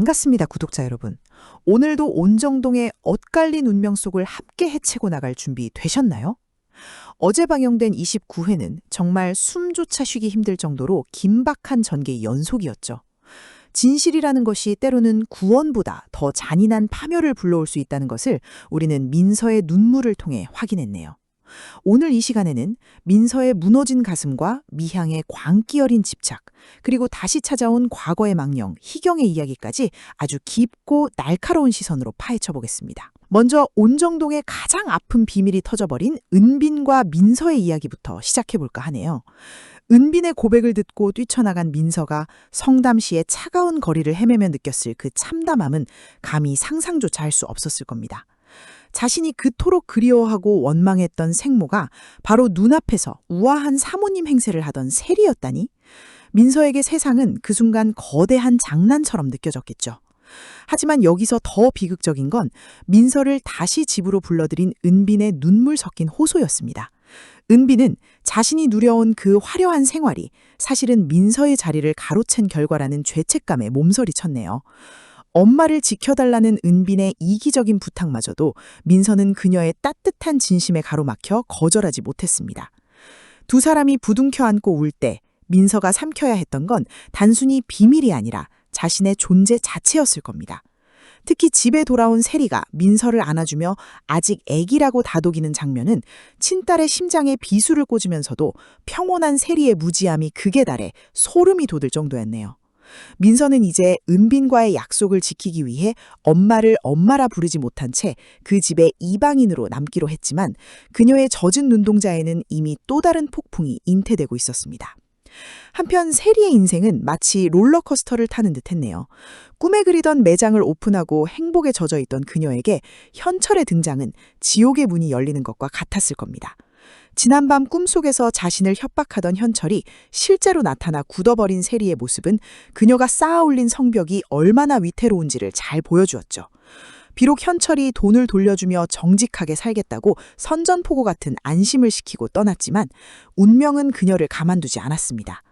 반갑습니다, 구독자 여러분. 오늘도 온정동의 엇갈린 운명 속을 함께 헤치고 나갈 준비 되셨나요? 어제 방영된 29회는 정말 숨조차 쉬기 힘들 정도로 긴박한 전개의 연속이었죠. 진실이라는 것이 때로는 구원보다 더 잔인한 파멸을 불러올 수 있다는 것을 우리는 민서의 눈물을 통해 확인했네요. 오늘 이 시간에는 민서의 무너진 가슴과 미향의 광기 어린 집착, 그리고 다시 찾아온 과거의 망령, 희경의 이야기까지 아주 깊고 날카로운 시선으로 파헤쳐 보겠습니다. 먼저 온정동의 가장 아픈 비밀이 터져버린 은빈과 민서의 이야기부터 시작해볼까 하네요. 은빈의 고백을 듣고 뛰쳐나간 민서가 성담시의 차가운 거리를 헤매며 느꼈을 그 참담함은 감히 상상조차 할 수 없었을 겁니다. 자신이 그토록 그리워하고 원망했던 생모가 바로 눈앞에서 우아한 사모님 행세를 하던 세리였다니? 민서에게 세상은 그 순간 거대한 장난처럼 느껴졌겠죠. 하지만 여기서 더 비극적인 건 민서를 다시 집으로 불러들인 은빈의 눈물 섞인 호소였습니다. 은빈은 자신이 누려온 그 화려한 생활이 사실은 민서의 자리를 가로챈 결과라는 죄책감에 몸서리쳤네요. 엄마를 지켜달라는 은빈의 이기적인 부탁마저도 민서는 그녀의 따뜻한 진심에 가로막혀 거절하지 못했습니다. 두 사람이 부둥켜 안고 울 때 민서가 삼켜야 했던 건 단순히 비밀이 아니라 자신의 존재 자체였을 겁니다. 특히 집에 돌아온 세리가 민서를 안아주며 아직 애기라고 다독이는 장면은 친딸의 심장에 비수를 꽂으면서도 평온한 세리의 무지함이 극에 달해 소름이 돋을 정도였네요. 민서는 이제 은빈과의 약속을 지키기 위해 엄마를 엄마라 부르지 못한 채 그 집의 이방인으로 남기로 했지만 그녀의 젖은 눈동자에는 이미 또 다른 폭풍이 잉태되고 있었습니다. 한편 세리의 인생은 마치 롤러코스터를 타는 듯했네요. 꿈에 그리던 매장을 오픈하고 행복에 젖어있던 그녀에게 현철의 등장은 지옥의 문이 열리는 것과 같았을 겁니다. 지난밤 꿈속에서 자신을 협박하던 현철이 실제로 나타나 굳어버린 세리의 모습은 그녀가 쌓아올린 성벽이 얼마나 위태로운지를 잘 보여주었죠. 비록 현철이 돈을 돌려주며 정직하게 살겠다고 선전포고 같은 안심을 시키고 떠났지만 운명은 그녀를 가만두지 않았습니다.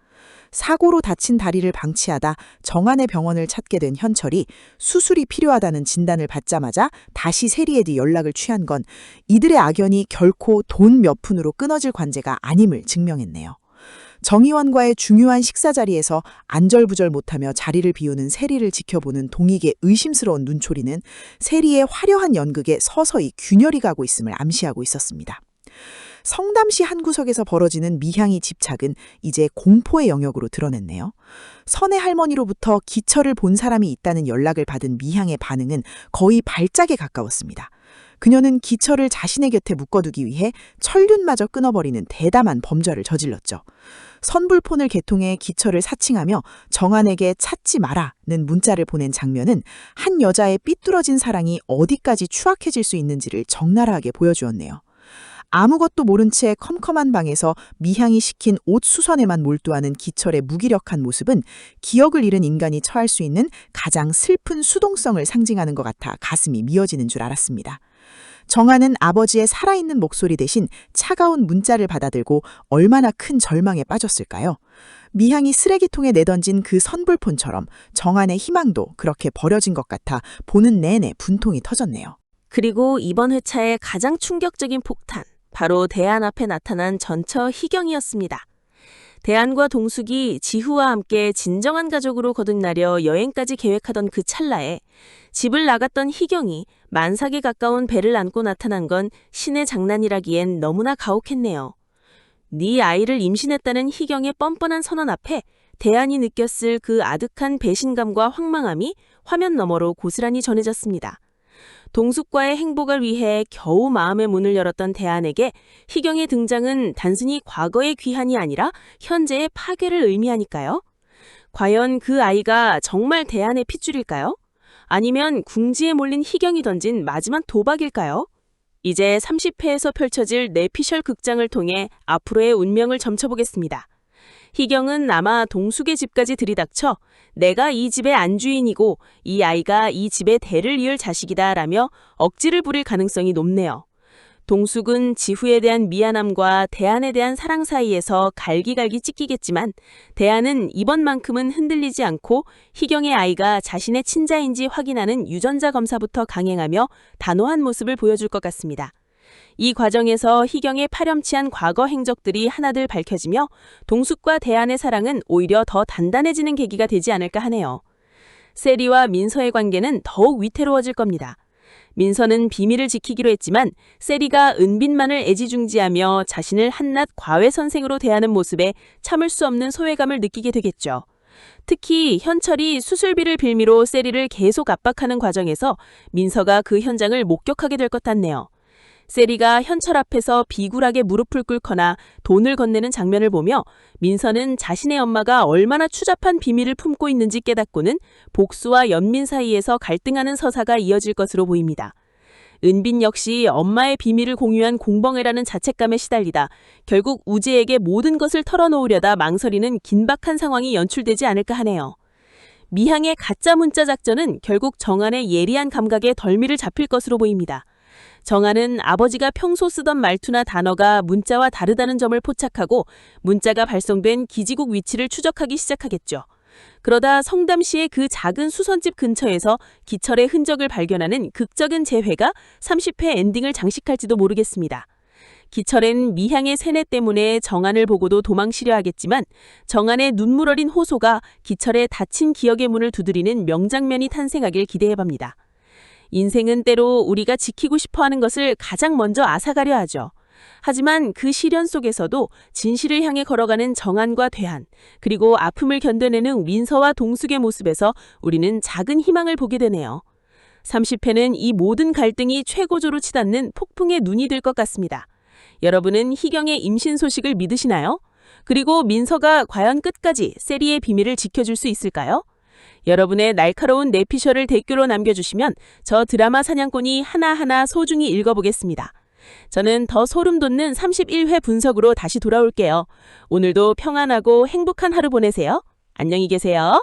사고로 다친 다리를 방치하다 정안의 병원을 찾게 된 현철이 수술이 필요하다는 진단을 받자마자 다시 세리에게 연락을 취한 건 이들의 악연이 결코 돈 몇 푼으로 끊어질 관계가 아님을 증명했네요. 정의원과의 중요한 식사 자리에서 안절부절 못하며 자리를 비우는 세리를 지켜보는 동익의 의심스러운 눈초리는 세리의 화려한 연극에 서서히 균열이 가고 있음을 암시하고 있었습니다. 성담시 한 구석에서 벌어지는 미향이 집착은 이제 공포의 영역으로 드러냈네요. 선의 할머니로부터 기철을 본 사람이 있다는 연락을 받은 미향의 반응은 거의 발작에 가까웠습니다. 그녀는 기철을 자신의 곁에 묶어두기 위해 천륜마저 끊어버리는 대담한 범죄를 저질렀죠. 선불폰을 개통해 기철을 사칭하며 정안에게 찾지 마라는 문자를 보낸 장면은 한 여자의 삐뚤어진 사랑이 어디까지 추악해질 수 있는지를 적나라하게 보여주었네요. 아무것도 모른 채 컴컴한 방에서 미향이 시킨 옷 수선에만 몰두하는 기철의 무기력한 모습은 기억을 잃은 인간이 처할 수 있는 가장 슬픈 수동성을 상징하는 것 같아 가슴이 미어지는 줄 알았습니다. 정아는 아버지의 살아있는 목소리 대신 차가운 문자를 받아들고 얼마나 큰 절망에 빠졌을까요? 미향이 쓰레기통에 내던진 그 선불폰처럼 정안의 희망도 그렇게 버려진 것 같아 보는 내내 분통이 터졌네요. 그리고 이번 회차의 가장 충격적인 폭탄, 바로 대안 앞에 나타난 전처 희경이었습니다. 대안과 동숙이 지후와 함께 진정한 가족으로 거듭나려 여행까지 계획하던 그 찰나에 집을 나갔던 희경이 만삭에 가까운 배를 안고 나타난 건 신의 장난이라기엔 너무나 가혹했네요. 네 아이를 임신했다는 희경의 뻔뻔한 선언 앞에 대안이 느꼈을 그 아득한 배신감과 황망함이 화면 너머로 고스란히 전해졌습니다. 동숙과의 행복을 위해 겨우 마음의 문을 열었던 대안에게 희경의 등장은 단순히 과거의 귀환이 아니라 현재의 파괴를 의미하니까요. 과연 그 아이가 정말 대안의 핏줄일까요? 아니면 궁지에 몰린 희경이 던진 마지막 도박일까요? 이제 30회에서 펼쳐질 뇌피셜 극장을 통해 앞으로의 운명을 점쳐보겠습니다. 희경은 아마 동숙의 집까지 들이닥쳐 내가 이 집의 안주인이고 이 아이가 이 집의 대를 이을 자식이다 라며 억지를 부릴 가능성이 높네요. 동숙은 지후에 대한 미안함과 대안에 대한 사랑 사이에서 갈기갈기 찢기겠지만 대안은 이번만큼은 흔들리지 않고 희경의 아이가 자신의 친자인지 확인하는 유전자 검사부터 강행하며 단호한 모습을 보여줄 것 같습니다. 이 과정에서 희경의 파렴치한 과거 행적들이 하나둘 밝혀지며 동숙과 대안의 사랑은 오히려 더 단단해지는 계기가 되지 않을까 하네요. 세리와 민서의 관계는 더욱 위태로워질 겁니다. 민서는 비밀을 지키기로 했지만 세리가 은빈만을 애지중지하며 자신을 한낱 과외선생으로 대하는 모습에 참을 수 없는 소외감을 느끼게 되겠죠. 특히 현철이 수술비를 빌미로 세리를 계속 압박하는 과정에서 민서가 그 현장을 목격하게 될 것 같네요. 세리가 현철 앞에서 비굴하게 무릎을 꿇거나 돈을 건네는 장면을 보며 민서는 자신의 엄마가 얼마나 추잡한 비밀을 품고 있는지 깨닫고는 복수와 연민 사이에서 갈등하는 서사가 이어질 것으로 보입니다. 은빈 역시 엄마의 비밀을 공유한 공범이라는 자책감에 시달리다 결국 우재에게 모든 것을 털어놓으려다 망설이는 긴박한 상황이 연출되지 않을까 하네요. 미향의 가짜 문자 작전은 결국 정한의 예리한 감각에 덜미를 잡힐 것으로 보입니다. 정한은 아버지가 평소 쓰던 말투나 단어가 문자와 다르다는 점을 포착하고 문자가 발송된 기지국 위치를 추적하기 시작하겠죠. 그러다 성담시의 그 작은 수선집 근처에서 기철의 흔적을 발견하는 극적인 재회가 30회 엔딩을 장식할지도 모르겠습니다. 기철은 미향의 세뇌 때문에 정한을 보고도 도망치려 하겠지만 정한의 눈물 어린 호소가 기철의 닫힌 기억의 문을 두드리는 명장면이 탄생하길 기대해봅니다. 인생은 때로 우리가 지키고 싶어하는 것을 가장 먼저 앗아가려 하죠. 하지만 그 시련 속에서도 진실을 향해 걸어가는 정한과 대안, 그리고 아픔을 견뎌내는 민서와 동숙의 모습에서 우리는 작은 희망을 보게 되네요. 30회는 이 모든 갈등이 최고조로 치닫는 폭풍의 눈이 될 것 같습니다. 여러분은 희경의 임신 소식을 믿으시나요? 그리고 민서가 과연 끝까지 세리의 비밀을 지켜줄 수 있을까요? 여러분의 날카로운 내피셜을 댓글로 남겨주시면 저 드라마 사냥꾼이 하나하나 소중히 읽어보겠습니다. 저는 더 소름 돋는 31회 분석으로 다시 돌아올게요. 오늘도 평안하고 행복한 하루 보내세요. 안녕히 계세요.